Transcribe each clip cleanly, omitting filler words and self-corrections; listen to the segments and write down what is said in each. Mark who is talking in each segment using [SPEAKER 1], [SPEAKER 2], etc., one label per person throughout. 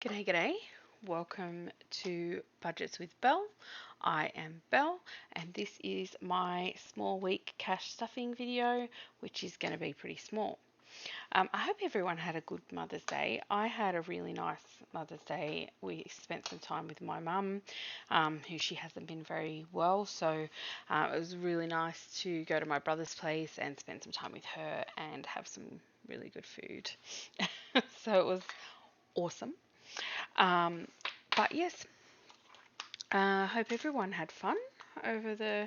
[SPEAKER 1] G'day, g'day. Welcome to Budgets with Belle. I am Belle, and this is my small week cash stuffing video, which is going to be pretty small. I hope everyone had a good Mother's Day. I had a really nice Mother's Day. We spent some time with my mum, who she hasn't been very well, so it was really nice to go to my brother's place and spend some time with her and have some really good food. So it was awesome. Um, but yes, hope everyone had fun over the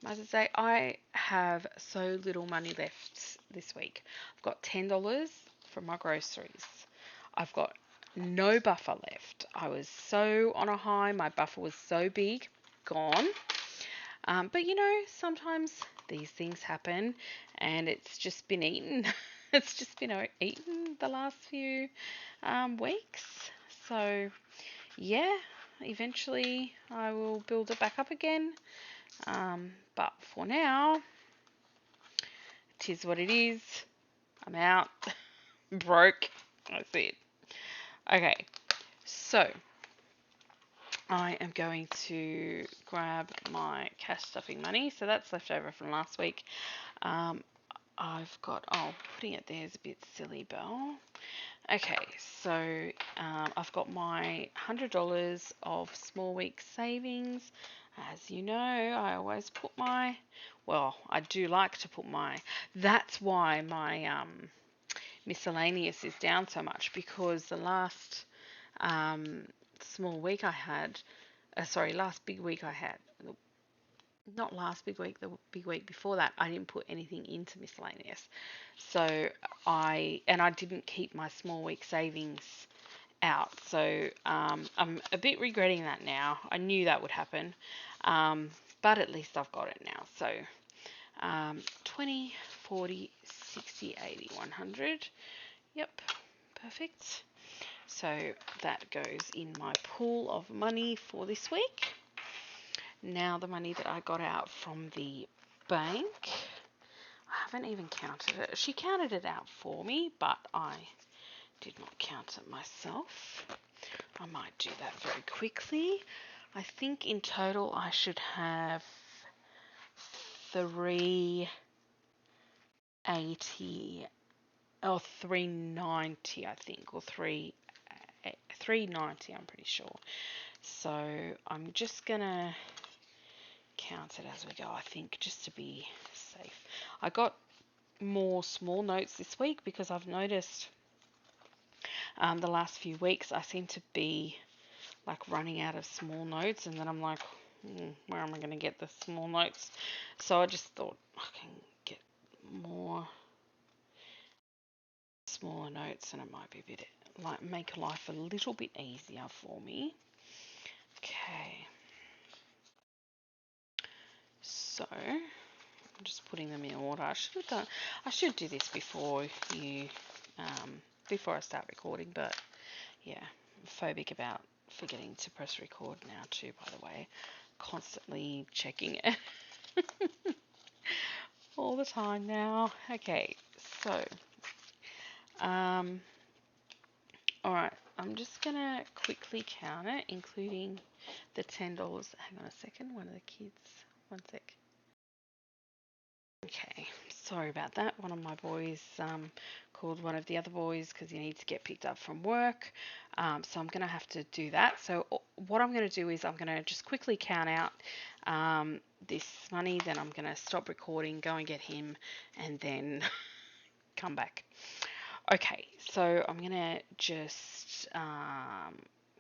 [SPEAKER 1] Mother's Day. I have so little money left this week. I've got $10 from my groceries. I've got no buffer left. I was so on a high. My buffer was so big, gone. But sometimes these things happen and it's just been eaten. It's just been eaten the last few weeks. So yeah, eventually I will build it back up again. But for now, it is what it is. I'm out. Broke. That's it. Okay, so I am going to grab my cash stuffing money. So that's left over from last week. Um, I've got, putting it there is a bit silly, Belle. Okay, so I've got my $100 of small week savings. As you know, I always put I do like to put that's why my miscellaneous is down so much, because the last um, small week I had, last big week I had, not last big week, the big week before that, I didn't put anything into miscellaneous. So I didn't keep my small week savings out. So I'm a bit regretting that now. I knew that would happen, but at least I've got it now. So 20, 40, 60, 80, 100. Yep, perfect. So that goes in my pool of money for this week. Now the money that I got out from the bank, I haven't even counted it. She counted it out for me, but I did not count it myself. I might do that very quickly. I think in total I should have 380 or 390, I think, or 390, I'm pretty sure. So I'm just gonna count it as we go, I think, just to be safe. I got more small notes this week because I've noticed the last few weeks I seem to be like running out of small notes, and then I'm like, where am I going to get the small notes? So I just thought I can get more smaller notes and it might be a bit, like, make life a little bit easier for me. Okay, so I'm just putting them in order. I should do this before before I start recording, but yeah, I'm phobic about forgetting to press record now too, by the way. Constantly checking it all the time now. Okay, so alright, I'm just gonna quickly count it, including the $10. Hang on a second, one of the kids, one sec. Okay, sorry about that. One of my boys called one of the other boys because he needs to get picked up from work. So I'm going to have to do that. So what I'm going to do is I'm going to just quickly count out this money. Then I'm going to stop recording, go and get him, and then come back. Okay, so I'm going to just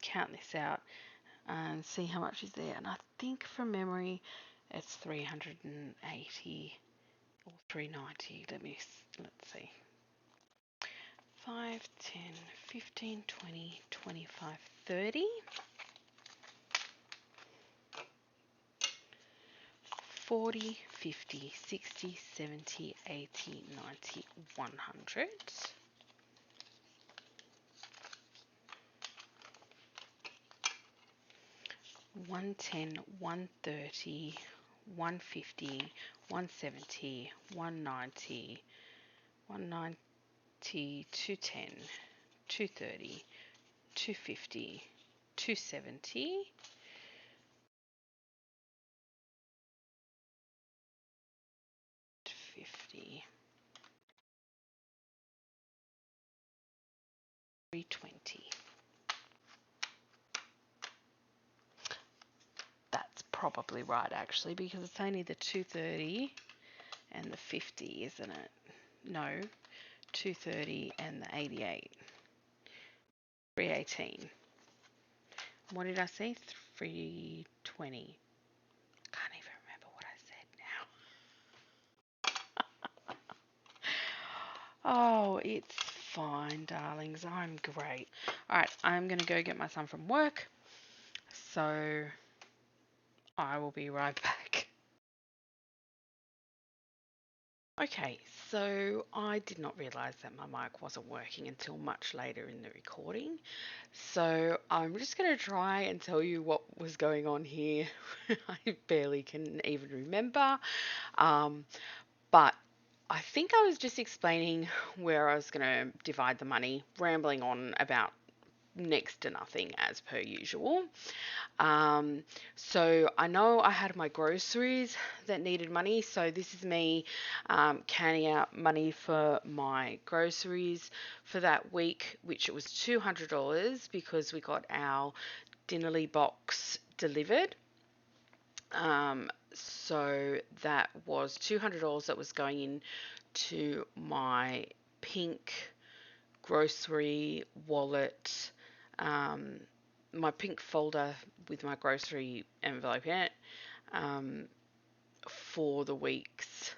[SPEAKER 1] count this out and see how much is there. And I think from memory it's 380 or 390. Let's see. 5, 10, 15, 20, 25, 30. 40, 50, 60, 70, 80, 90, 100. 110, 130, 150, 170, 190, 190, 210, 230, 250, 270, 50, 320. That's probably right actually, because it's only the 230 and the 50, isn't it? No, 230 and the 88. 318. What did I say? 320. Can't even remember what I said now. Oh, it's fine, darlings. I'm great. Alright, I'm going to go get my son from work. So I will be right back. Okay, so I did not realise that my mic wasn't working until much later in the recording. So I'm just going to try and tell you what was going on here. I barely can even remember. But I think I was just explaining where I was going to divide the money, rambling on about next to nothing as per usual. So I know I had my groceries that needed money. So this is me counting out money for my groceries for that week, which it was $200 because we got our Dinnerly box delivered. So that was $200 that was going in to my pink grocery wallet, my pink folder with my grocery envelope in it, for the week's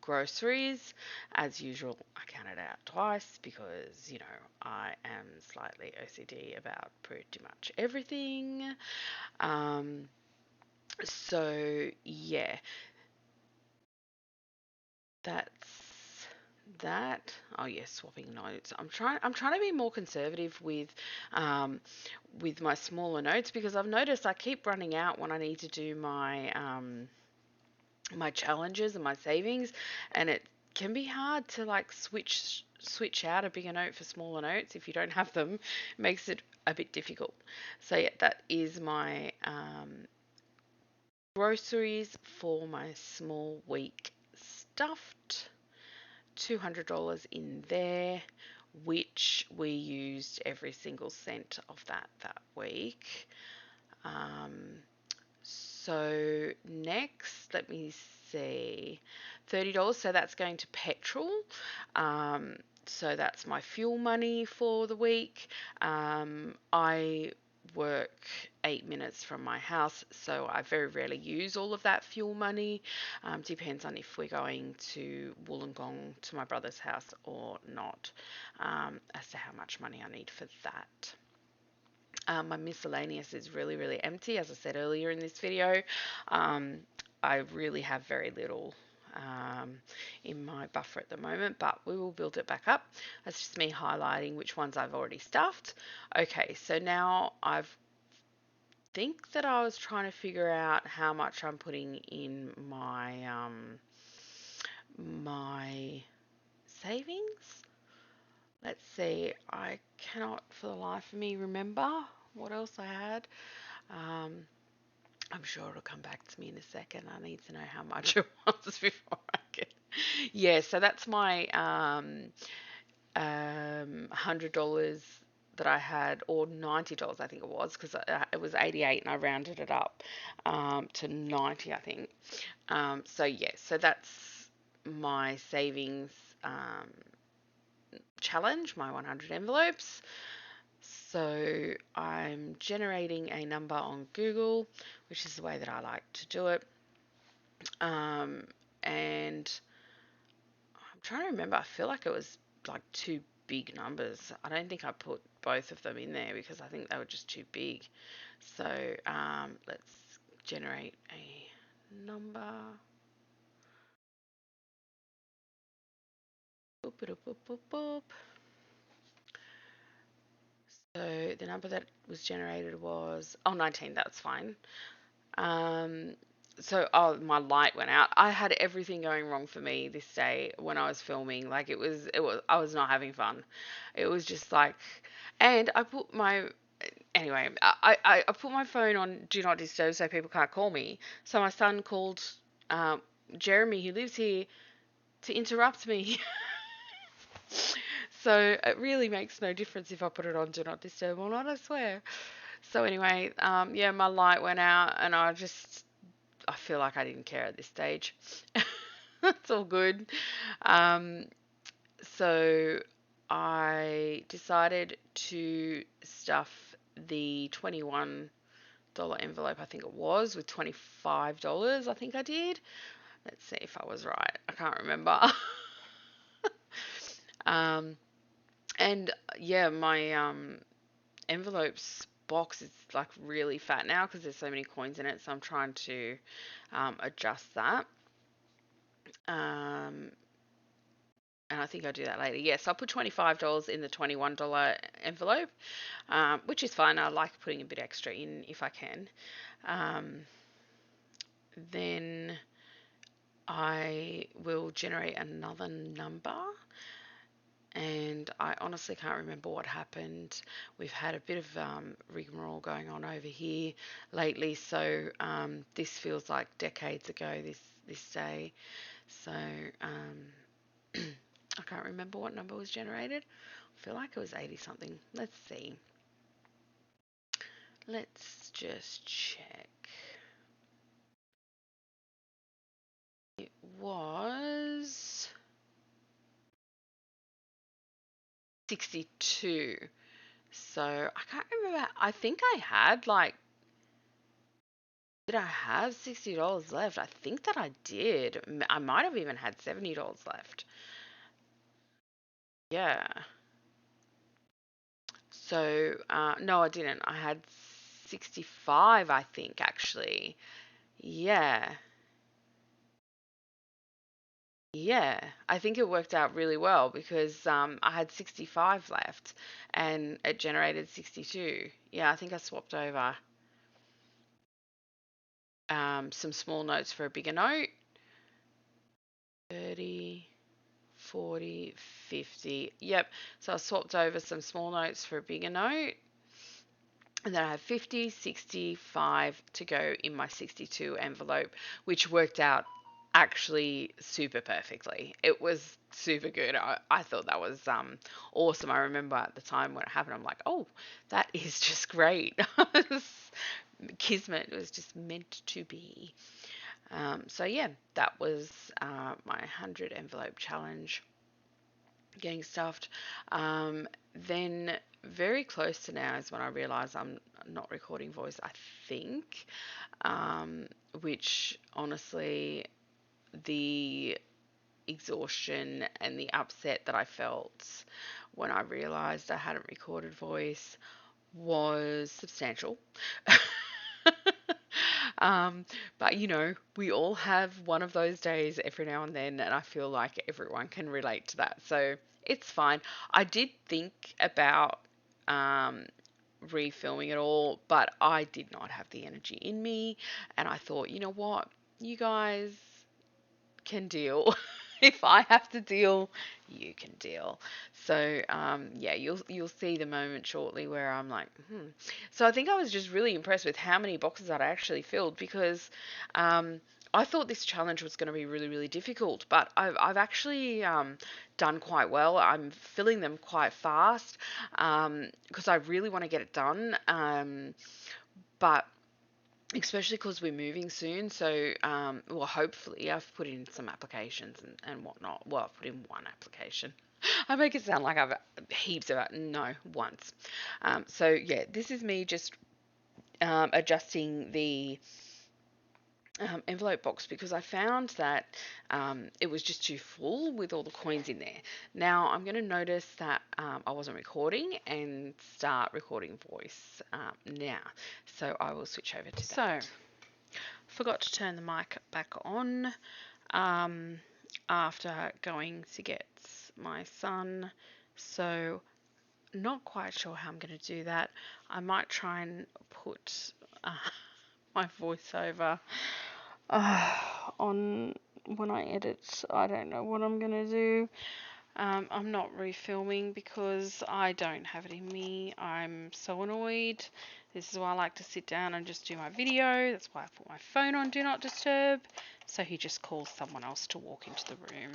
[SPEAKER 1] groceries. As usual, I counted out twice because, I am slightly OCD about pretty much everything. So yeah, that's that. Oh yes, swapping notes. I'm trying to be more conservative with my smaller notes, because I've noticed I keep running out when I need to do my challenges and my savings, and it can be hard to like switch out a bigger note for smaller notes if you don't have them. It makes it a bit difficult. So yeah, that is my groceries for my small week stuffed. $200 in there, which we used every single cent of that week. So next, let me see, $30. So that's going to petrol. So that's my fuel money for the week. I work 8 minutes from my house, so I very rarely use all of that fuel money. Depends on if we're going to Wollongong to my brother's house or not, as to how much money I need for that. My miscellaneous is really, really empty, as I said earlier in this video. I really have very little in my buffer at the moment, but we will build it back up. That's just me highlighting which ones I've already stuffed. Okay, so now I think that I was trying to figure out how much I'm putting in my savings. Let's see, I cannot for the life of me remember what else I had. I'm sure it'll come back to me in a second. I need to know how much it was before I can. Yeah, so that's my $100 that I had, or $90 I think it was, because it was 88 and I rounded it up to 90, I think. So yeah, so that's my savings challenge, my 100 envelopes. So I'm generating a number on Google, which is the way that I like to do it. And I'm trying to remember, I feel like it was like two big numbers. I don't think I put both of them in there because I think they were just too big. So let's generate a number. Boop, boop, boop, boop, boop. So the number that was generated was 19. That's fine. So my light went out. I had everything going wrong for me this day when I was filming. Like it was I was not having fun. It was just like, and I put my anyway, I put my phone on Do Not Disturb so people can't call me. So my son called um, Jeremy, who lives here, to interrupt me. So it really makes no difference if I put it on Do Not Disturb or not, I swear. So anyway, yeah, my light went out and I feel like I didn't care at this stage. It's all good. Um, so I decided to stuff the $21 envelope, I think it was, with $25, I think I did. Let's see if I was right. I can't remember. um, and yeah, my envelopes box is like really fat now because there's so many coins in it. So I'm trying to adjust that. Um, and I think I'll do that later. Yes, I'll put $25 in the $21 envelope, which is fine. I like putting a bit extra in if I can. Um, then I will generate another number. And I honestly can't remember what happened. We've had a bit of rigmarole going on over here lately, so this feels like decades ago. This day, so I can't remember what number was generated. I feel like it was 80 something. Let's see. Let's just check. It was 62. So I can't remember. I think I had like, did I have $60 left? I think that I did. I might have even had $70 left. Yeah. So, no, I didn't. I had 65, I think, actually. Yeah. Yeah. I think it worked out really well because I had 65 left and it generated 62. Yeah, I think I swapped over some small notes for a bigger note. 30, 40, 50. Yep. So I swapped over some small notes for a bigger note. And then I have 50, 65 to go in my 62 envelope, which worked out actually super perfectly. It was super good. I thought that was awesome. I remember at the time when it happened, I'm like, oh, that is just great. Kismet was just meant to be. So yeah, that was my 100 envelope challenge, getting stuffed. Then very close to now is when I realize I'm not recording voice, I think, which honestly, the exhaustion and the upset that I felt when I realized I hadn't recorded voice was substantial. Um, but we all have one of those days every now and then, and I feel like everyone can relate to that. So it's fine. I did think about um, refilming it all, but I did not have the energy in me, and I thought, you know what, you guys can deal. If I have to deal, you can deal. So yeah, you'll see the moment shortly where I'm like, So I think I was just really impressed with how many boxes that I actually filled because I thought this challenge was going to be really, really difficult, but I've actually done quite well. I'm filling them quite fast because I really want to get it done. But especially because we're moving soon. So, well, hopefully, I've put in some applications and whatnot. Well, I've put in one application. I make it sound like I've heaps of it. No, once. So, yeah, this is me just adjusting the envelope box because I found that it was just too full with all the coins in there. Now I'm going to notice that I wasn't recording and start recording voice now. So I will switch over to that. So, forgot to turn the mic back on after going to get my son. So not quite sure how I'm going to do that. I might try and put my voiceover on when I edit. I don't know what I'm gonna do. I'm not refilming because I don't have it in me. I'm so annoyed. This is why I like to sit down and just do my video. That's why I put my phone on Do Not Disturb. So he just calls someone else to walk into the room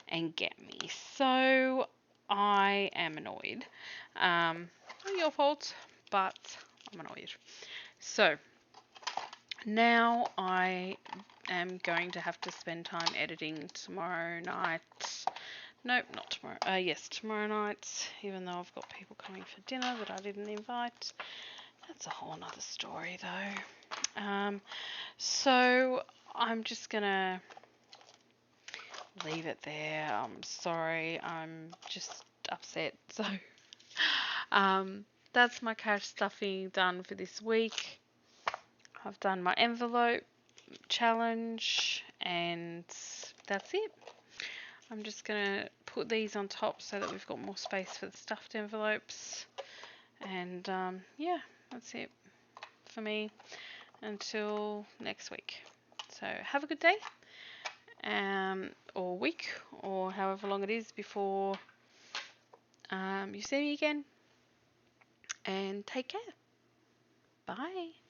[SPEAKER 1] and get me. So I am annoyed. Not your fault, but I'm annoyed. So now I am going to have to spend time editing tomorrow night. Nope, not tomorrow. Yes, tomorrow night, even though I've got people coming for dinner that I didn't invite. That's a whole nother story though. So I'm just gonna leave it there. I'm sorry, I'm just upset. So that's my cash stuffing done for this week. I've done my envelope challenge and that's it. I'm just going to put these on top so that we've got more space for the stuffed envelopes. And yeah, that's it for me until next week. So have a good day or week or however long it is before you see me again. And take care. Bye.